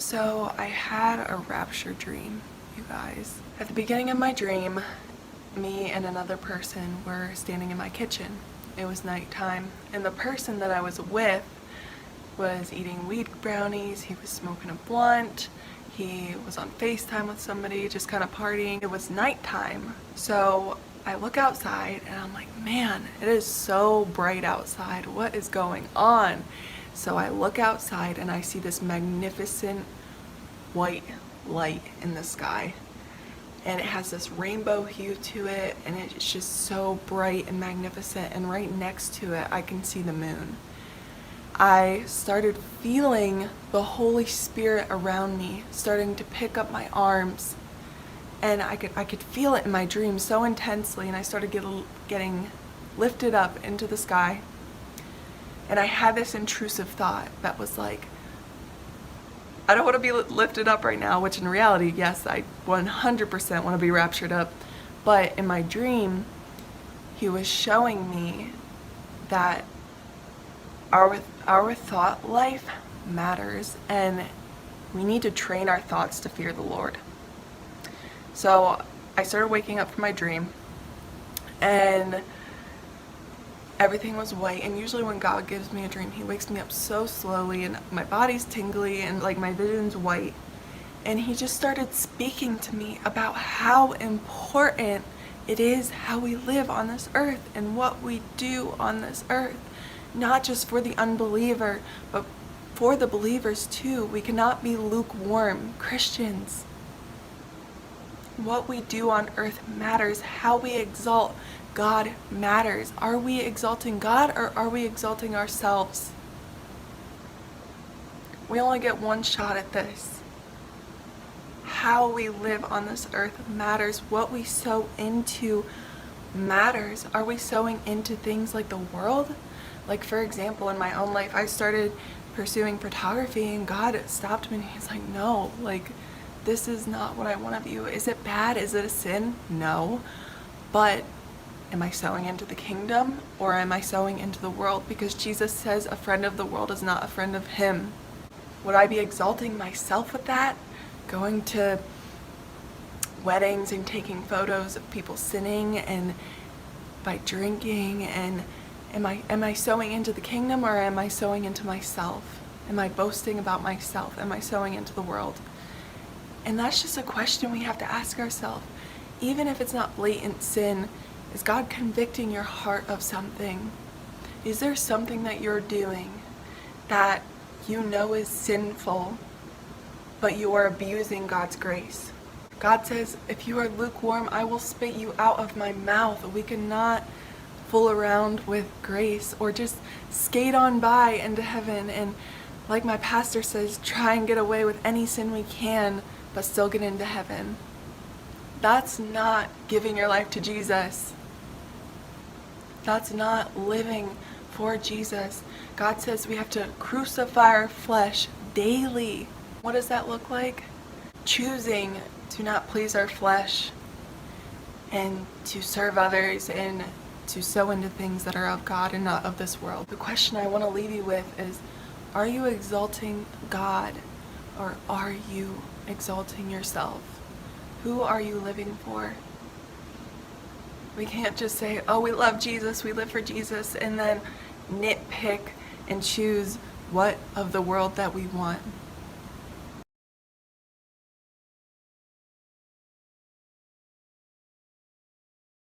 So I had a rapture dream, you guys. At the beginning of my dream, me and another person were standing in my kitchen. It was nighttime, and the person that I was with was eating weed brownies, he was smoking a blunt, he was on FaceTime with somebody, just kind of partying. It was nighttime, so I look outside and I'm like, man, it is so bright outside. What is going on? So I look outside and I see this magnificent white light in the sky. And it has this rainbow hue to it, and it's just so bright and magnificent. And right next to it, I can see the moon. I started feeling the Holy Spirit around me, starting to pick up my arms. And I could feel it in my dream so intensely, and I started getting lifted up into the sky. And I had this intrusive thought that was like, I don't want to be lifted up right now, which in reality, yes, I 100% want to be raptured up. But in my dream, he was showing me that our thought life matters, and we need to train our thoughts to fear the Lord. So I started waking up from my dream, and everything was white. And usually when God gives me a dream, he wakes me up so slowly, and my body's tingly, and like my vision's white. And he just started speaking to me about how important it is how we live on this earth and what we do on this earth. Not just for the unbeliever, but for the believers too. We cannot be lukewarm Christians. What we do on earth matters. How we exalt God matters. Are we exalting God, or are we exalting ourselves? We only get one shot at this. How we live on this earth matters. What we sow into matters. Are we sowing into things like the world? Like, for example, in my own life, I started pursuing photography, and God stopped me, and he's like, no, like, this is not what I want of you. Is it bad? Is it a sin? No. But am I sowing into the kingdom, or am I sowing into the world? Because Jesus says a friend of the world is not a friend of him. Would I be exalting myself with that? Going to weddings and taking photos of people sinning and by drinking, and am I sowing into the kingdom, or am I sowing into myself? Am I boasting about myself? Am I sowing into the world? And that's just a question we have to ask ourselves. Even if it's not blatant sin, is God convicting your heart of something? Is there something that you're doing that you know is sinful, but you are abusing God's grace? God says, if you are lukewarm, I will spit you out of my mouth. We cannot fool around with grace or just skate on by into heaven and, like my pastor says, try and get away with any sin we can, but still get into heaven. That's not giving your life to Jesus. That's not living for Jesus. God says we have to crucify our flesh daily. What does that look like? Choosing to not please our flesh and to serve others and to sow into things that are of God and not of this world. The question I want to leave you with is, are you exalting God, or are you exalting yourself? Who are you living for? We can't just say, oh, we love Jesus, we live for Jesus, and then nitpick and choose what of the world that we want.